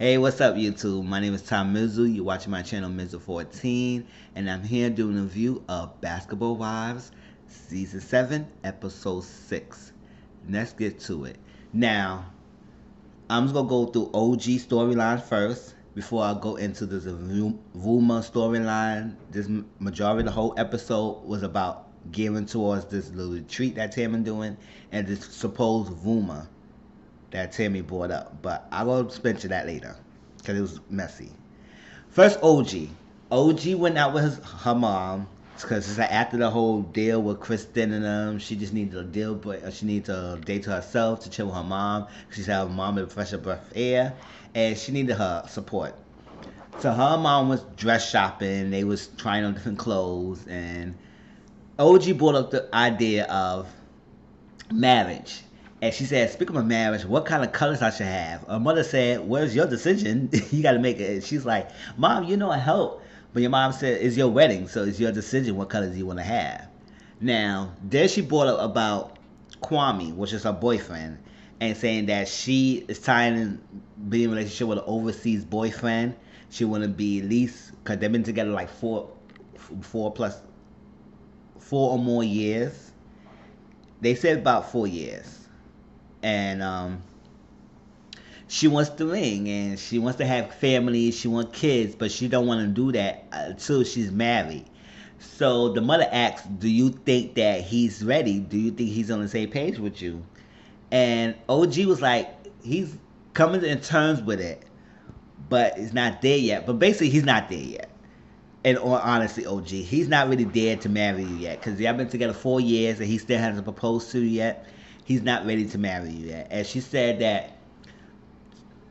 Hey, what's up, YouTube? My name is Tom Mizzle. You're watching my channel, Mizzle14, and I'm here doing a review of Basketball Wives, Season 7, Episode 6. Let's get to it. Now, I'm just going to go through OG storyline first before I go into this Vuma storyline. This majority of the whole episode was about gearing towards this little retreat that Tammy doing and this supposed Vuma that Tammy brought up, but I'll go spin to that later because it was messy. First, OG. OG went out with her mom because it's like after the whole deal with Kristen and them, she just needed a deal, but she needed a day to herself to chill with her mom. She said her mom had fresh breath of air, and she needed her support. So her mom was dress shopping. They was trying on different clothes, and OG brought up the idea of marriage. And she said, speaking of marriage, what kind of colors I should have? Her mother said, where's your decision? You got to make it. And she's like, Mom, you know I help. But your mom said, it's your wedding, so it's your decision what colors you want to have. Now, there she brought up about Kwame, which is her boyfriend, and saying that she is tired of being in a relationship with an overseas boyfriend. She want to be at least, because they've been together like four or more years. They said about 4 years. And she wants the ring, and she wants to have family, she wants kids, but she don't want to do that until she's married. So the mother asks, do you think that he's ready? Do you think he's on the same page with you? And OG was like, he's coming to terms with it, but it's not there yet. But basically, he's not there yet. And honestly, OG, he's not really there to marry you yet, because y'all been together 4 years and he still hasn't proposed to you yet. He's not ready to marry you yet. And she said that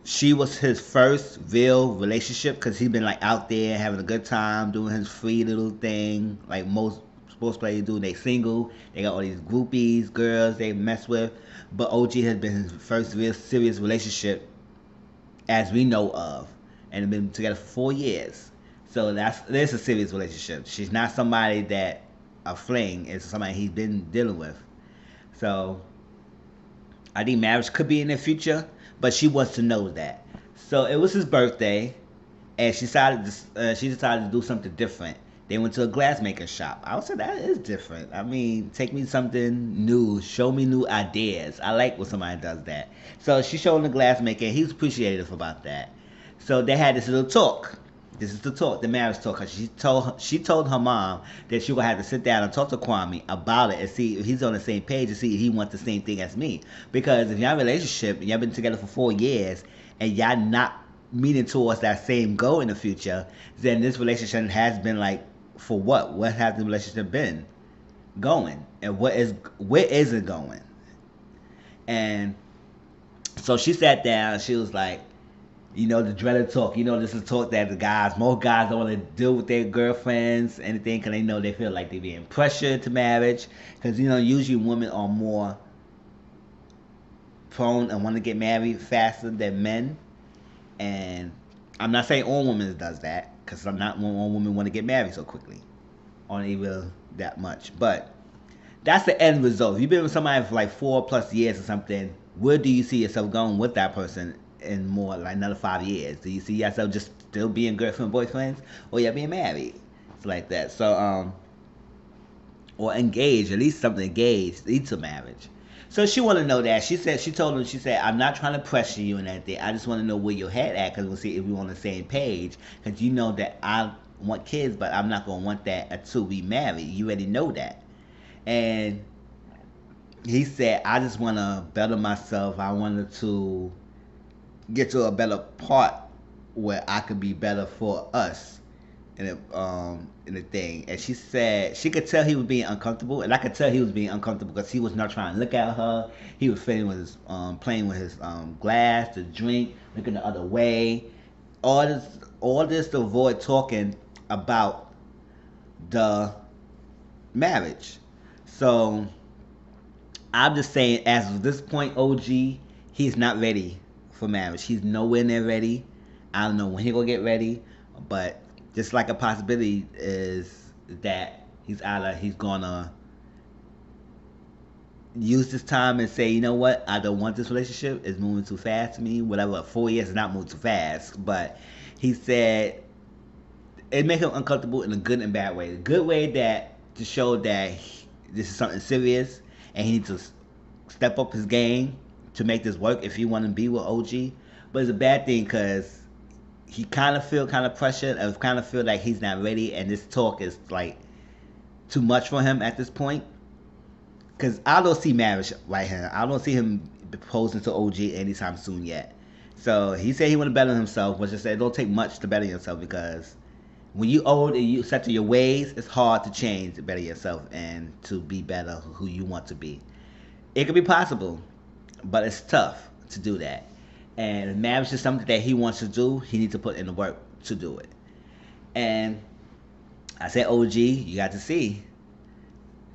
she was his first real relationship because he's been like out there having a good time doing his free little thing like most sports players do. They single, they got all these groupies, girls they mess with. But OG has been his first real serious relationship as we know of, and they've been together for 4 years. So there's a serious relationship. She's not somebody that a fling. It's somebody he's been dealing with. So I think marriage could be in the future, but she wants to know that. So it was his birthday, and she decided to do something different. They went to a glassmaker shop. I would say that is different. I mean, take me something new, show me new ideas. I like when somebody does that. So she showed him the glassmaker, and he was appreciative about that. So they had this little talk. This is the talk, the marriage talk. Cause she told her mom that she would have to sit down and talk to Kwame about it and see if he's on the same page and see if he wants the same thing as me. Because if y'all in a relationship and y'all been together for 4 years and y'all not meeting towards that same goal in the future, then this relationship has been like, for what? What has the relationship been going? And where is it going? And so she sat down. She was like, you know, the dreaded talk. You know, this is talk that most guys don't want to deal with their girlfriends, anything, because they know they feel like they're being pressured to marriage. Because, you know, usually women are more prone and want to get married faster than men. And I'm not saying all women does that, because I'm not all women want to get married so quickly. Or even that much. But that's the end result. If you've been with somebody for like 4+ years or something, where do you see yourself going with that person in more like another 5 years? Do you see yourself just still being girlfriend boyfriends, or you're being married? It's like that. So or engaged, at least something engaged leads to marriage. So she wanted to know that. She told him, she said, I'm not trying to pressure you and anything. I just want to know where your head at, because we'll see if we're on the same page. Because you know that I want kids, but I'm not going to want that until we marry. You already know that. And he said, I just want to better myself. I wanted to get to a better part where I could be better for us in the thing. And she said she could tell he was being uncomfortable, and I could tell he was being uncomfortable because he was not trying to look at her. He was playing with his glass, the drink, looking the other way. All this to avoid talking about the marriage. So I'm just saying, as of this point, OG, he's not ready for marriage. He's nowhere near ready. I don't know when he gonna get ready, but just like a possibility is that he's gonna use this time and say, you know what, I don't want this relationship. It's moving too fast to me. Whatever, 4 years is not moving too fast. But he said it made him uncomfortable in a good and bad way. A good way that to show that this is something serious and he needs to step up his game to make this work if he want to be with OG. But it's a bad thing because he kind of feel kind of pressured and kind of feel like he's not ready, and this talk is like too much for him at this point. Because I don't see marriage right here. I don't see him proposing to OG anytime soon yet. So he said he want to better himself, but just said it don't take much to better yourself, because when you old and you set to your ways, it's hard to change to better yourself and to be better who you want to be. It could be possible, but it's tough to do that. And if marriage is something that he wants to do, he needs to put in the work to do it. And I said, OG, you got to see.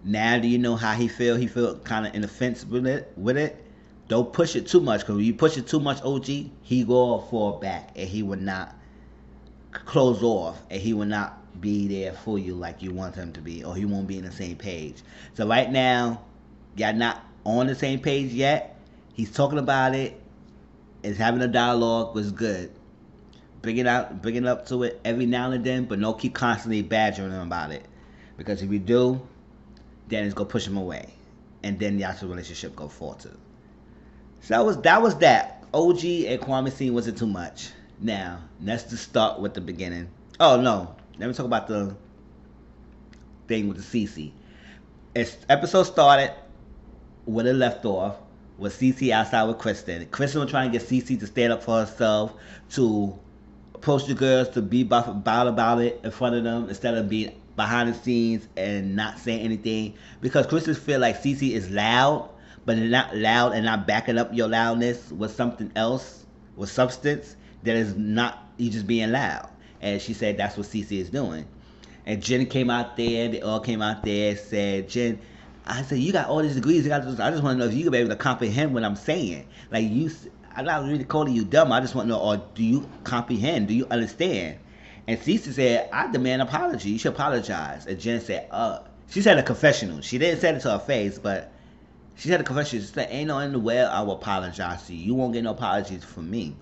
Now do you know how he feel? He feel kind of in the fence with it. Don't push it too much, because when you push it too much, OG, he go fall back and he will not close off, and he will not be there for you like you want him to be, or he won't be in the same page. So right now, y'all not on the same page yet. He's talking about it. Is having a dialogue was good. Bring it up to it every now and then, but don't keep constantly badgering him about it, because if you do, then it's gonna push him away, and then y'all's relationship go falter. So that was that. OG and Kwame scene wasn't too much. Now let's just start with the beginning. Oh no, let me talk about the thing with the CC. Episode started where it left off, with CC outside with Kristen. Kristen was trying to get CC to stand up for herself, to approach the girls, to be about it in front of them instead of being behind the scenes and not saying anything. Because Kristen feel like CC is loud, but they're not loud and not backing up your loudness with something else, with substance that is not you just being loud. And she said that's what CC is doing. And Jen came out there. They all came out there. Said, Jen, I said, you got all these degrees. I just want to know if you can be able to comprehend what I'm saying. Like, I'm not really calling you dumb. I just want to know, or do you comprehend? Do you understand? And Cece said, I demand apology. You should apologize. And Jen said, she said a confessional. She didn't say it to her face, but she said a confessional. She said, ain't no in the way I will apologize to you. You won't get no apologies from me.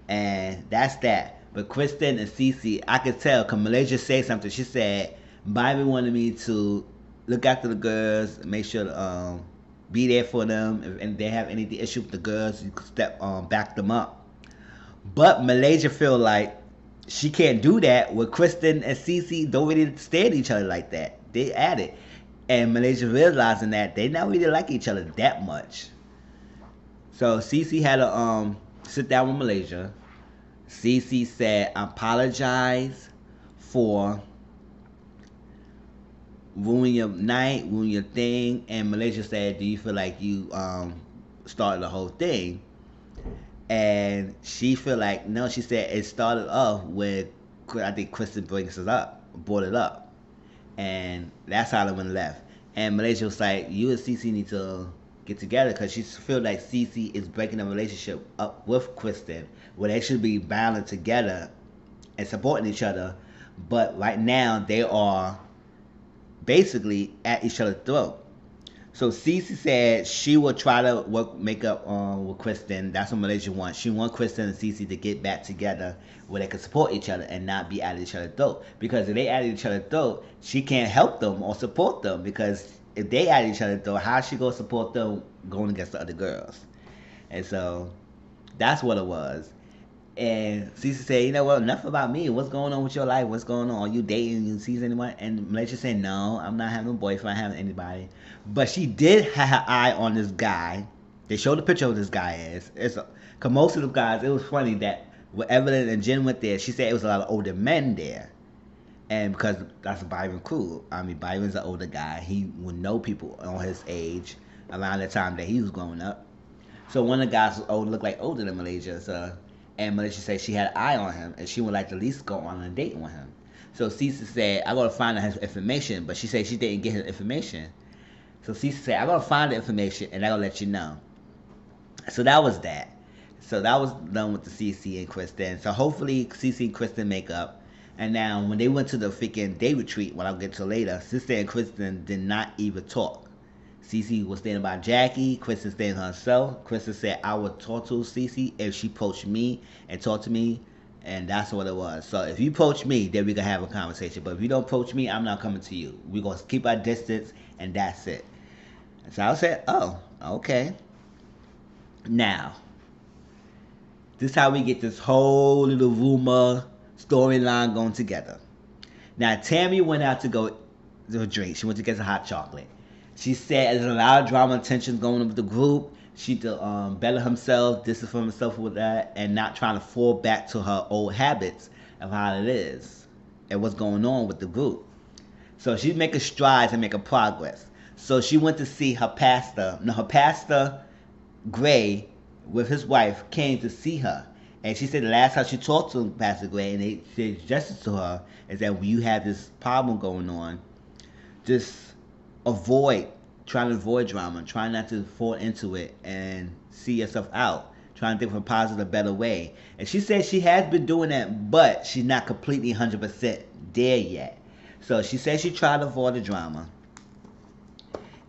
And that's that. But Kristen and Cece, I could tell, because Malaysia said something. She said, Bobby wanted me to look after the girls, make sure to be there for them. If they have any issue with the girls, you could back them up. But Malaysia feel like she can't do that with Kristen and Cece don't really stand each other like that. They at it. And Malaysia realizing that they not really like each other that much. So Cece had to sit down with Malaysia. Cece said, I apologize for ruin your night, ruin your thing. And Malaysia said, do you feel like you started the whole thing? And she feel like, no, she said it started off with, I think Kristen brought it up. And that's how it went left. And Malaysia was like, you and Cece need to get together, because she feel like Cece is breaking the relationship up with Kristen, where they should be bound together and supporting each other. But right now, they are basically at each other's throat. So Cece said she will try to make up with Kristen. That's what Malaysia wants. She wants Kristen and Cece to get back together where they can support each other and not be at each other's throat. Because if they at each other's throat, she can't help them or support them. Because if they at each other's throat, how she gonna support them going against the other girls? And so that's what it was. And Cece said, you know what, enough about me. What's going on with your life? What's going on? Are you dating? You see anyone? And Malaysia said, no, I'm not having a boyfriend. I'm having anybody. But she did have her eye on this guy. They showed the picture of this guy because most of the guys, it was funny that when Evelyn and Jen went there, she said it was a lot of older men there. And because that's Byron cool. I mean, Byron's an older guy. He would know people on his age around the time that he was growing up. So one of the guys looked like older than Malaysia. So, and Malaysia said she had an eye on him and she would like to at least go on a date with him. So Cece said, I gotta find out his information, but she said she didn't get his information. So Cece said, I gotta find the information and I gotta let you know. So that was that. So that was done with the Cece and Kristen. So hopefully Cece and Kristen make up. And now when they went to the freaking day retreat, what I'll get to later, Sister and Kristen did not even talk. Cece was standing by Jackie. Kristen standing herself. Kristen said, I would talk to Cece if she approached me and talk to me. And that's what it was. So if you approach me, then we can have a conversation. But if you don't approach me, I'm not coming to you. We're going to keep our distance, and that's it. And so I said, oh, okay. Now, this is how we get this whole little rumor storyline going together. Now, Tammy went out to go to a drink. She went to get some hot chocolate. She said there's a lot of drama and tension going on with the group. She to better himself, distance from himself with that, and not trying to fall back to her old habits of how it is and what's going on with the group. So she's making strides and making progress. So she went to see her pastor. Now, her pastor, Gray, with his wife, came to see her. And she said the last time she talked to Pastor Gray, and they suggested to her, is that when you have this problem going on, just trying to avoid drama, try not to fall into it and see yourself out, trying to think of a positive, better way. And she said she has been doing that, but she's not completely 100% there yet. So she said she tried to avoid the drama,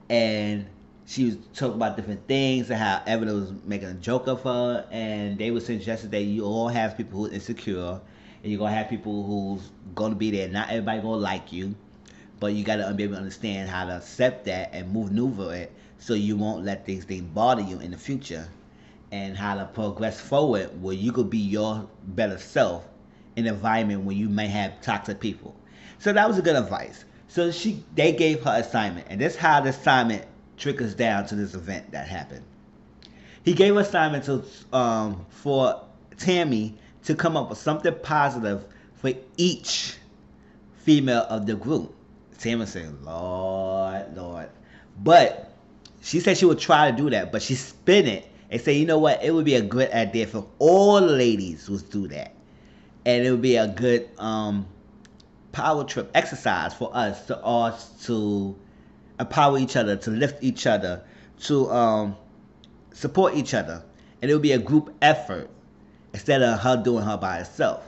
and she was talking about different things and how Evelyn was making a joke of her, and they were suggesting that you all have people who are insecure, and you're going to have people who's going to be there. Not everybody going to like you, but you got to be able to understand how to accept that and maneuver it so you won't let things bother you in the future, and how to progress forward where you could be your better self in an environment where you may have toxic people. So that was a good advice. So they gave her assignment, and this is how the assignment trickles down to this event that happened. He gave her assignment for Tammy to come up with something positive for each female of the group. Tammy said, Lord, Lord. But she said she would try to do that, but she spin it and say, you know what, it would be a good idea for all the ladies who do that. And it would be a good power trip exercise for us to empower each other, to lift each other, to support each other. And it would be a group effort instead of her doing her by herself.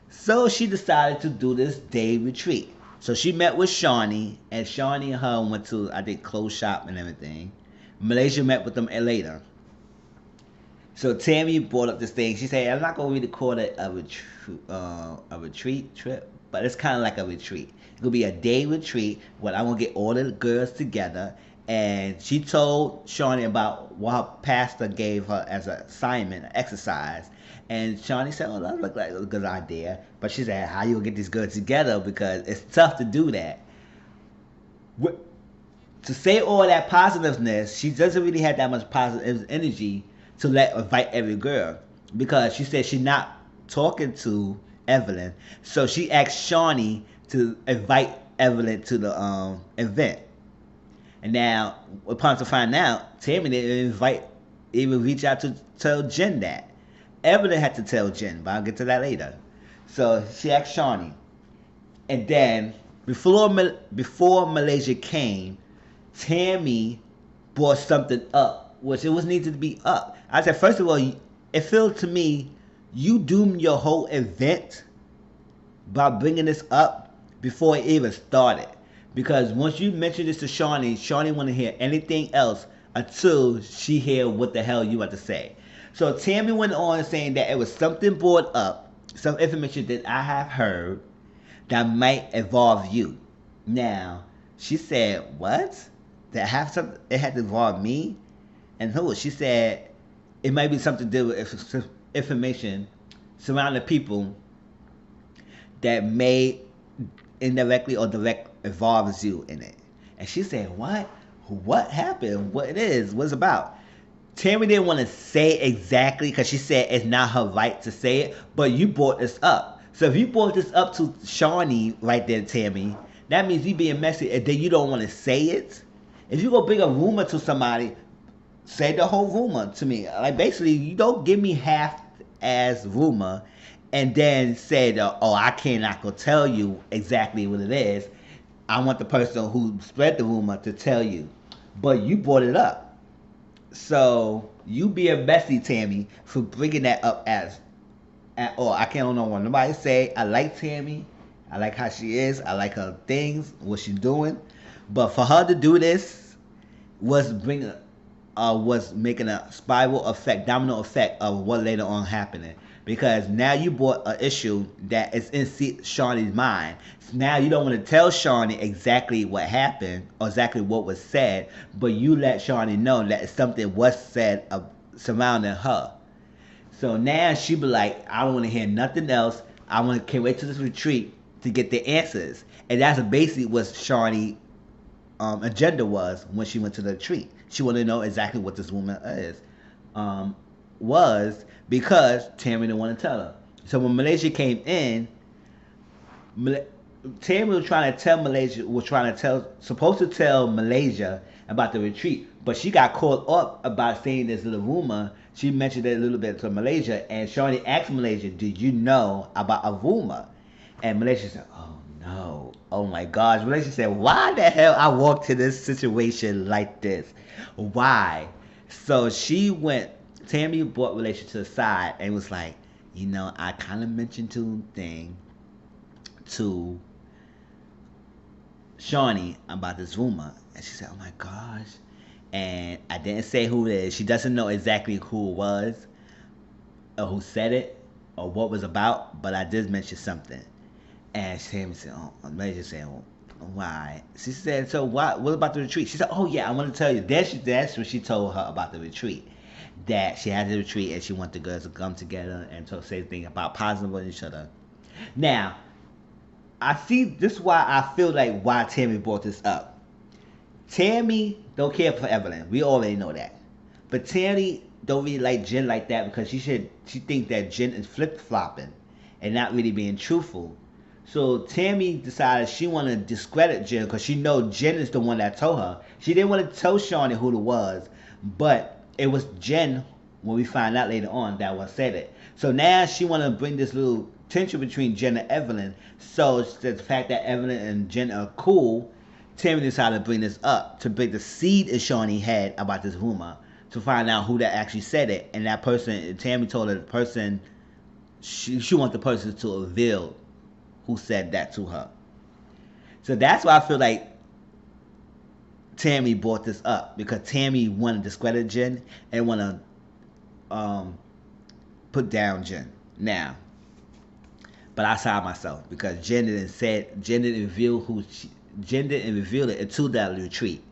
So she decided to do this day retreat. So she met with Shawnee, and Shawnee and her went to, I think, clothes shop and everything. Malaysia met with them later. So Tammy brought up this thing. She said, I'm not going to really call it a retreat trip, but it's kind of like a retreat. It could be a day retreat where I'm going to get all the girls together. And she told Shawnee about what her pastor gave her as an assignment, an exercise. And Shawnee said, oh, that looked like a good idea. But she said, how you going to get these girls together? Because it's tough to do that. To say all that positiveness, she doesn't really have that much positive energy to invite every girl. Because she said she's not talking to Evelyn. So she asked Shawnee to invite Evelyn to the event. And now, upon to find out, Tammy didn't even reach out to tell Jen that. Evelyn had to tell Jen, but I'll get to that later. So she asked Shawnee. And then, before Malaysia came, Tammy brought something up, which it was needed to be up. I said, first of all, it felt to me, you doomed your whole event by bringing this up before it even started. Because once you mention this to Shawnee want to hear anything else until she hear what the hell you want to say. So Tammy went on saying that it was something brought up, some information that I have heard that might involve you. Now, she said, what? It had to involve me? And who? She said it might be something to do with information surrounding people that may indirectly or direct involves you in it. And she said, what? What happened? What it is? What it's about? Tammy didn't want to say exactly because she said it's not her right to say it, but you brought this up. So if you brought this up to Shawnee right there, Tammy, that means you being messy and then you don't want to say it. If you go bring a rumor to somebody, say the whole rumor to me. Like basically, you don't give me half as rumor and then say that, oh, I cannot go tell you exactly what it is. I want the person who spread the rumor to tell you. But you brought it up. So you being messy, Tammy, for bringing that up I can't know what nobody say. I like Tammy. I like how she is. I like her things, what she's doing. But for her to do this was bringing was making a spiral effect, domino effect of what later on happening. Because now you brought an issue that is in Shawnee's mind. So now you don't want to tell Shawnee exactly what happened or exactly what was said, but you let Shawnee know that something was said surrounding her. So now she be like, I don't want to hear nothing else. Can't wait to this retreat to get the answers. And that's basically what Shawnee agenda was when she went to the retreat. She wanted to know exactly what this woman was because Tammy didn't want to tell her. So when Malaysia came in, Tammy was supposed to tell Malaysia about the retreat, but she got caught up about saying this little rumor. She mentioned it a little bit to Malaysia, and Shawnee asked Malaysia, "Did you know about a rumor?" And Malaysia said, "Oh no, oh my gosh." Malaysia said, "Why the hell I walked to this situation like this? Why?" So Tammy brought Malaysia to the side and was like, I kind of mentioned to Shawnee about this rumor. And she said, "Oh my gosh." And I didn't say who it is. She doesn't know exactly who it was or who said it or what it was about, but I did mention something. And Tammy said, Malaysia said, "Why?" She said, "So what about the retreat?" She said, "Oh yeah, I want to tell you." That's what she told her about the retreat. That she had the retreat and she wanted the girls to come together and to say things about positive on each other. Now, I see this is why I feel like why Tammy brought this up. Tammy don't care for Evelyn. We already know that. But Tammy don't really like Jen like that because she thinks that Jen is flip flopping and not really being truthful. So Tammy decided she wanted to discredit Jen because she know Jen is the one that told her. She didn't want to tell Shawnee who it was, but it was Jen, when we find out later on, that was said it. So now she want to bring this little tension between Jen and Evelyn. So the fact that Evelyn and Jen are cool, Tammy decided to bring this up to break the seed in Shawnee head about this rumor to find out who that actually said it. And that person, Tammy told her the person, she wants the person to reveal who said that to her. So that's why I feel like Tammy brought this up, because Tammy wanted to discredit Jen and want to put down Jen. Now, but I side myself because Jen didn't reveal it until that retreat.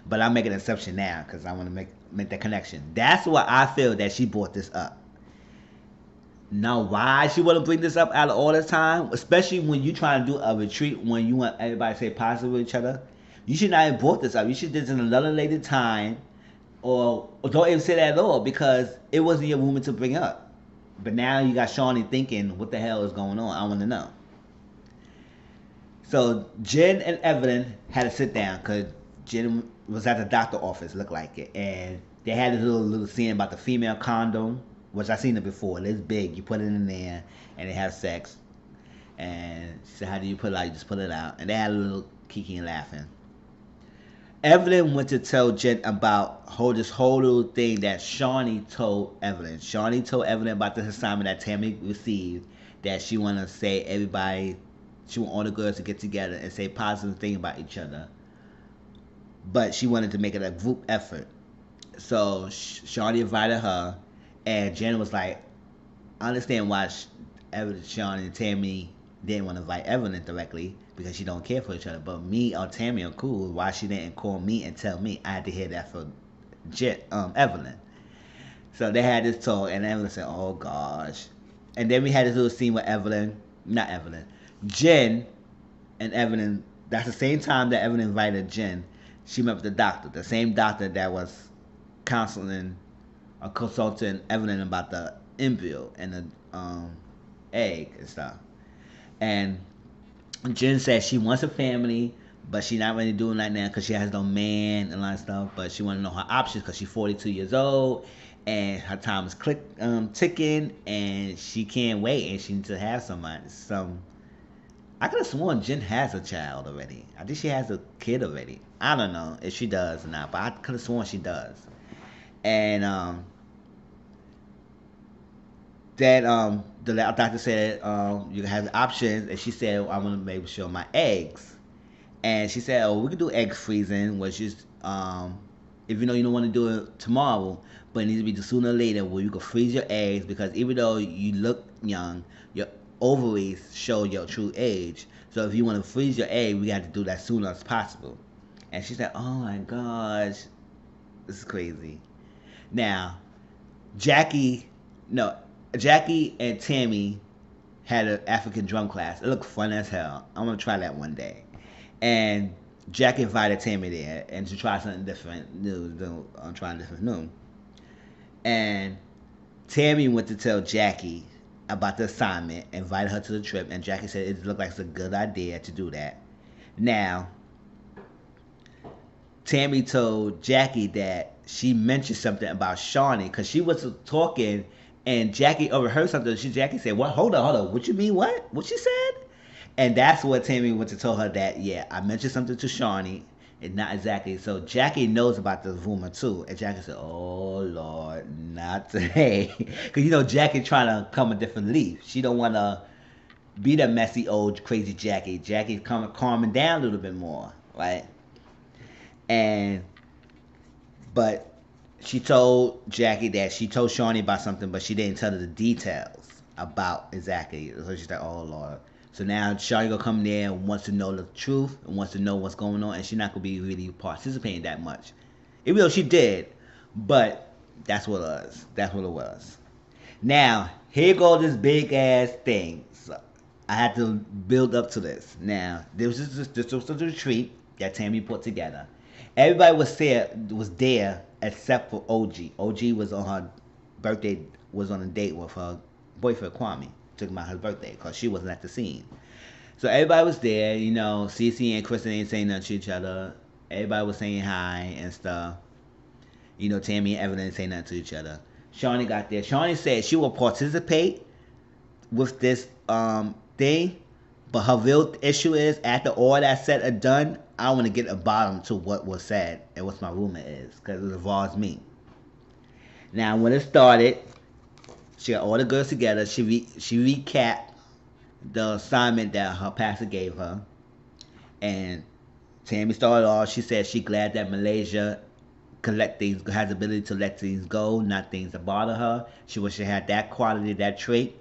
But I'm making an exception now because I want to make that connection. That's why I feel that she brought this up. Now, why she want to bring this up out of all the time, especially when you trying to do a retreat when you want everybody to say positive with each other, you should not have brought this up. You should do this in another later time, or don't even say that at all because it wasn't your moment to bring up. But now you got Shawnee thinking, what the hell is going on? I want to know. So Jen and Evelyn had to sit down because Jen was at the doctor office, looked like it, and they had this little scene about the female condom, which I seen it before. It's big. You put it in there, and they have sex. And she said, "How do you put it out?" You just put it out. And they had a little kiki and laughing. Evelyn went to tell Jen about this whole little thing that Shawnee told Evelyn. Shawnee told Evelyn about this assignment that Tammy received, that she want to say everybody, she want all the girls to get together and say positive things about each other. But she wanted to make it a group effort. So Shawnee invited her, and Jen was like, I understand why Shawnee and Tammy didn't want to invite Evelyn directly because she don't care for each other. But me or Tammy are cool. Why she didn't call me and tell me? I had to hear that from Evelyn. So they had this talk, and Evelyn said, "Oh gosh." And then we had this little scene with Jen and Evelyn. That's the same time that Evelyn invited Jen. She met with the doctor, the same doctor that was counseling or consulting Evelyn about the embryo and the egg and stuff. And Jen said she wants a family, but she's not really doing that now because she has no man and a lot of stuff. But she want to know her options because she's 42 years old and her time is ticking, and she can't wait, and she needs to have somebody. I could have sworn Jen has a child already. I think she has a kid already. I don't know if she does or not, but I could have sworn she does. And the doctor said you have options, and she said, I want to make my eggs. And she said, we could do egg freezing, which is if you know you don't want to do it tomorrow, but it needs to be sooner or later where you can freeze your eggs because even though you look young, your ovaries show your true age. So if you want to freeze your egg, we got to do that as soon as possible. And she said, "Oh my gosh, this is crazy." Now, Jackie, no, Jackie and Tammy had an African drum class. It looked fun as hell. I'm gonna try that one day. And Jackie invited Tammy there and to try something different, new. I'm trying different new. And Tammy went to tell Jackie about the assignment, invited her to the trip, and Jackie said it looked like it's a good idea to do that. Now, Tammy told Jackie that she mentioned something about Shawnee because she was talking and Jackie overheard something. Jackie said, "What? Hold on. What you mean? What? What she said?" And that's what Tammy went to tell her that, yeah, I mentioned something to Shawnee. And not exactly. So Jackie knows about the rumor too. And Jackie said, "Oh Lord, not today." Because Jackie trying to come a different leaf. She don't want to be the messy old crazy Jackie. Jackie's calming down a little bit more, right? And but she told Jackie that she told Shawnee about something, but she didn't tell her the details about exactly. So she's like, "Oh Lord." So now Shawnee gonna come there and wants to know the truth and wants to know what's going on, and she's not gonna be really participating that much, even though she did. But that's what it was. That's what it was. Now here goes this big ass thing. So I had to build up to this. Now this was a retreat that Tammy put together. Everybody was there except for OG. OG was on her birthday, was on a date with her boyfriend Kwame. Took him out his birthday because she wasn't at the scene. So everybody was there, Cece and Kristen ain't saying nothing to each other. Everybody was saying hi and stuff. Tammy and Evelyn didn't say nothing to each other. Shawnee got there. Shawnee said she will participate with this thing, but her real issue is after all that said and done, I want to get a bottom to what was said and what my rumor is because it involves me. Now, when it started, she got all the girls together. She recapped the assignment that her pastor gave her, and Tammy started off. She said she glad that Malaysia has the ability to let things go, not things that bother her. She wish she had that quality, that trait.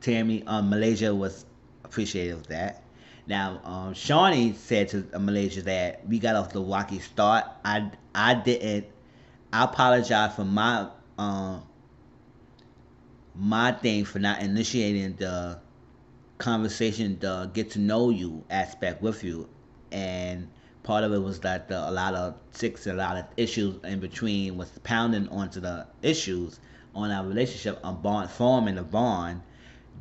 Tammy, Malaysia was appreciative of that. Now, Shawnee said to Malaysia that we got off the rocky start. I didn't. I apologize for my thing for not initiating the conversation, the get to know you aspect with you, and part of it was that a lot of issues in between was pounding onto the issues on our relationship, forming a bond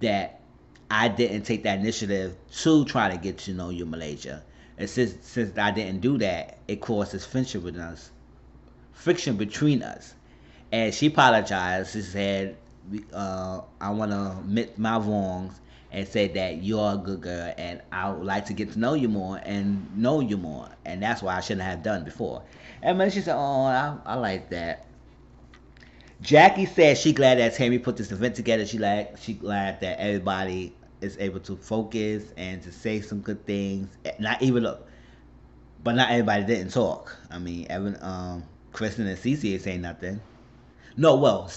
that I didn't take that initiative to try to get to know you, Malaysia. And since I didn't do that, it causes friction between us. And she apologized. She said, "I want to admit my wrongs and say that you're a good girl, and I would like to get to know you more and know you more, and that's why I shouldn't have done before." And Malaysia said, "Oh, I like that." Jackie said she glad that Tammy put this event together. She glad that everybody is able to focus and to say some good things. Not even look, but not everybody didn't talk. I mean, Kristen and Cece ain't saying nothing. No, well,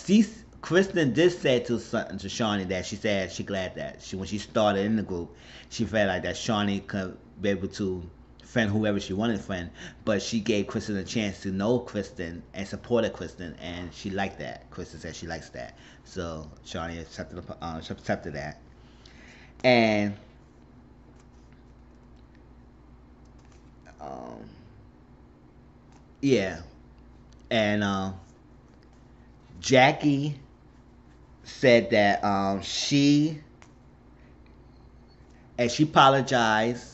Kristen did say to something to Shawnee that she said she glad that when she started in the group, she felt like that Shawnee could be able to friend whoever she wanted to friend, but she gave Kristen a chance to know Kristen and supported Kristen, and she liked that. Kristen said she likes that, so Shawnee accepted that, and yeah, and Jackie said that she apologized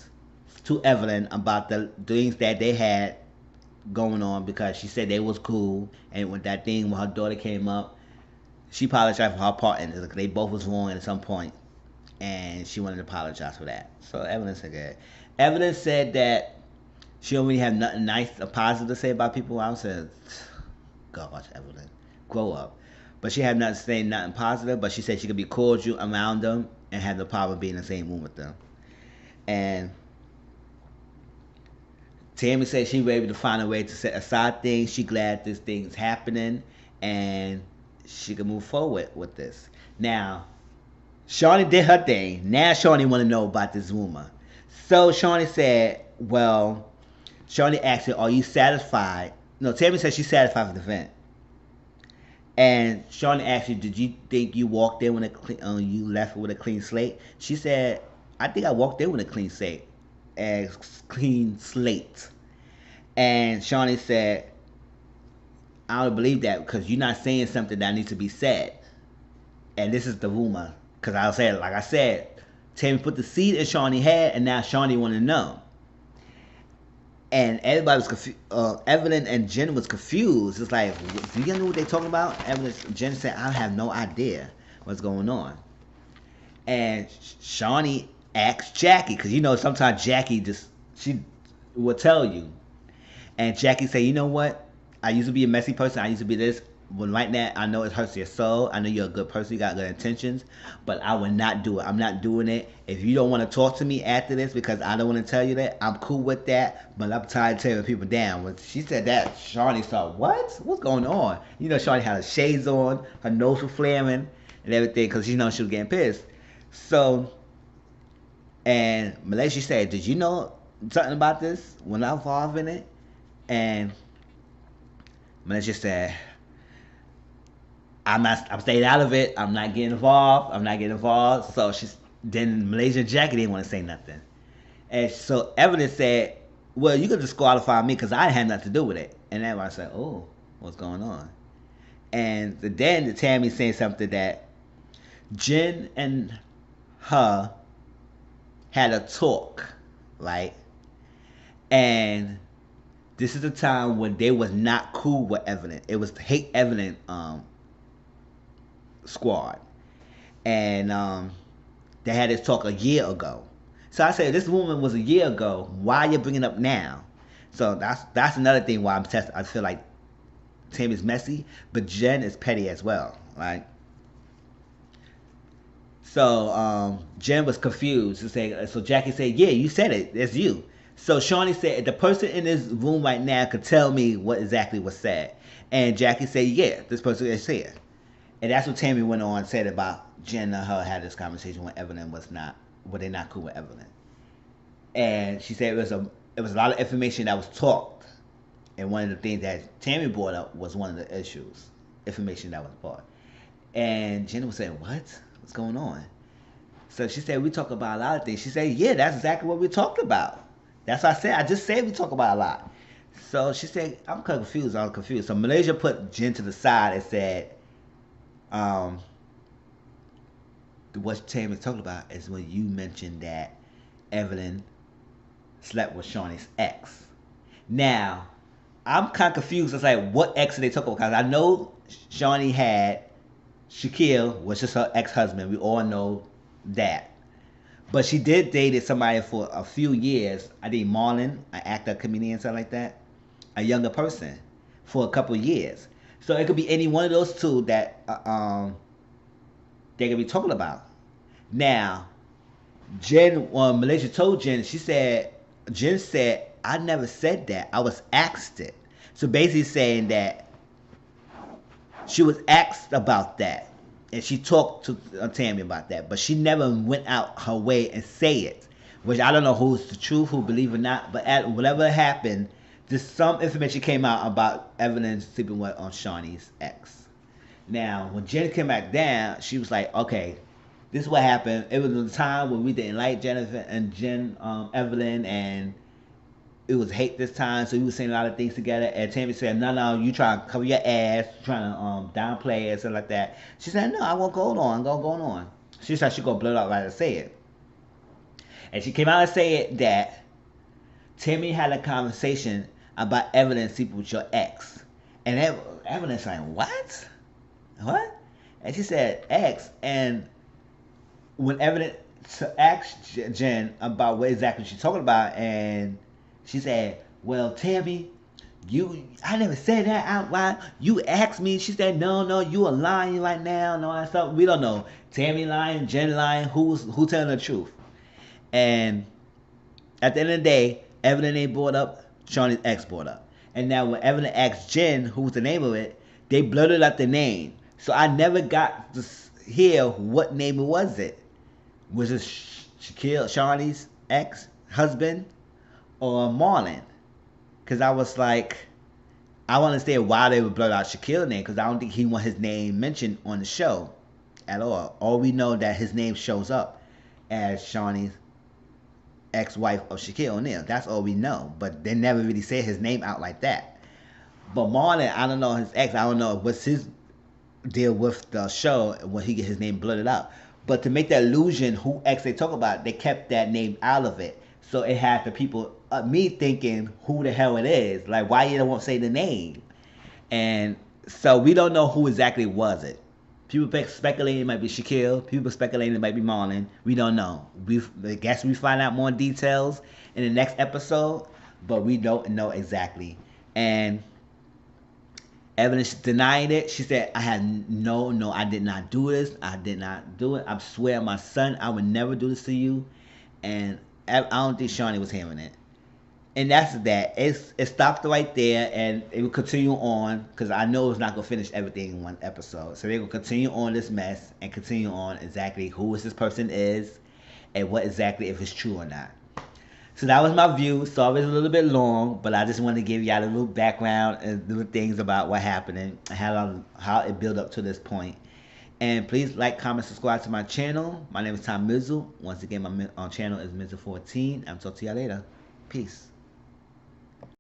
to Evelyn about the things that they had going on because she said they was cool, and when that thing when her daughter came up, she apologized for her part in it. They both was wrong at some point, and she wanted to apologize for that. So Evelyn said that. Evelyn said that she don't really have nothing nice or positive to say about people. I said, "Gosh, Evelyn, grow up." But she had nothing to say, nothing positive. But she said she could be cordial around them and have no problem being in the same room with them. And Tammy said she was able to find a way to set aside things. She glad this thing's happening, and she can move forward with this. Now, Shawnee did her thing. Now Shawnee want to know about this rumor. So Shawnee said, well, Shawnee asked her, are you satisfied? No, Tammy said she's satisfied with the event. And Shawnee asked her, did you think you walked in with you left with a clean slate? She said, I think I walked in with a clean slate. And Shawnee said, I don't believe that because you're not saying something that needs to be said. And this is the rumor. Because like I said, Tammy put the seed in Shawnee's head, and now Shawnee want to know. And everybody was confused. Evelyn and Jen was confused. It's like, do you know what they're talking about? Jen said, I have no idea what's going on. And Shawnee asked Jackie, because you know sometimes Jackie she will tell you. And Jackie said, you know what? I used to be a messy person. I used to be this. But right now, I know it hurts your soul. I know you're a good person. You got good intentions. But I would not do it. I'm not doing it. If you don't want to talk to me after this because I don't want to tell you that, I'm cool with that. But I'm tired of tearing people down. When she said that, Shawnee thought, what? What's going on? You know, Shawnee had her shades on. Her nose was flaring and everything because she know she was getting pissed. So, and Malaysia said, did you know something about this when I was involved in it? And Malaysia said, I'm staying out of it. I'm not getting involved. So then Malaysia and Jackie didn't want to say nothing. And so Evelyn said, well, you could disqualify me because I had nothing to do with it. And everybody said, oh, what's going on? And then Tammy saying something that Jen and her had a talk, right? And this is the time when they was not cool with Evelyn. It was the hate Evelyn squad. And they had this talk a year ago. So I said, this woman was a year ago. Why are you bringing it up now? So that's another thing why I feel like Tammy's messy, but Jen is petty as well, right? So Jen was confused. So Jackie said, yeah, you said it. It's you. So Shawnee said, the person in this room right now could tell me what exactly was said. And Jackie said, yeah, this person is here. And that's what Tammy went on and said about Jen and her had this conversation when Evelyn they're not cool with Evelyn. And she said it was a lot of information that was talked. And one of the things that Tammy brought up was one of the issues, information that was brought. And Jen was saying, what? What's going on? So she said, we talk about a lot of things. She said, yeah, that's exactly what we talked about. That's what I said. I just said we talk about a lot. So she said, I'm confused. So Malaysia put Jen to the side and said, what Tammy was talking about is when you mentioned that Evelyn slept with Shawnee's ex. Now, I'm kind of confused. It's like, what ex did they talk about? Because I know Shawnee had Shaquille, was just her ex-husband. We all know that. But she did date somebody for a few years. I think Marlon, an actor, comedian, something like that. A younger person for a couple of years. So it could be any one of those two that they could be talking about. Now, Malaysia told Jen, Jen said, I never said that. I was asked it. So basically saying that she was asked about that. And she talked to Tammy about that. But she never went out her way and say it. Which I don't know who's the truth, who believe or not. But whatever happened, just some information came out about Evelyn sleeping with Shawnee's ex. Now, when Jen came back down, she was like, okay, this is what happened. It was a time when we didn't like Jennifer and Evelyn, and it was hate this time, so we were saying a lot of things together. And Tammy said, no, you trying to cover your ass, trying to downplay it, something like that. She said, no, I won't go on. She said she gonna blow it out right and say it. And she came out and said that Tammy had a conversation about Evelyn sleeping with your ex. And Evelyn's like, what? And she said, ex. And when Evelyn asked Jen about what exactly she's talking about, and she said, well, Tammy, I never said that out loud. You asked me. She said, no, you are lying right now. No, that's something we don't know. Tammy lying, Jen lying, who telling the truth? And at the end of the day, Evelyn ain't brought up Shawnee's ex brought up. And now when Evelyn asked Jen who was the name of it, they blurted out the name. So I never got to hear what name it was. Was it Shawnee's ex-husband, or Marlon? Because I was like, I want to understand why they would blur out Shaquille's name, because I don't think he want his name mentioned on the show at all. All we know that his name shows up as Shawnee's ex-wife of Shaquille O'Neal. That's all we know. But they never really say his name out like that. But Marlon, I don't know his ex. I don't know what's his deal with the show when he get his name blurted out. But to make that illusion who ex they talk about, they kept that name out of it. So it had the people, me thinking who the hell it is. Like, why you don't want to say the name? And so we don't know who exactly was it. People speculating it might be Shaquille. People speculating it might be Marlon. We don't know. I guess we find out more details in the next episode, but we don't know exactly. And Evelyn denied it. She said, I did not do this. I did not do it. I swear my son, I would never do this to you. And I don't think Shawnee was hearing it. And that's that. It stopped right there, and it will continue on, because I know it's not going to finish everything in one episode. So they're going to continue on this mess and continue on exactly who this person is and what exactly, if it's true or not. So that was my view. Sorry it's a little bit long, but I just wanted to give y'all a little background and little things about what happened and how it built up to this point. And please like, comment, subscribe to my channel. My name is Tom Mizzle. Once again, my channel is Mizzle14. I'll talk to y'all later. Peace.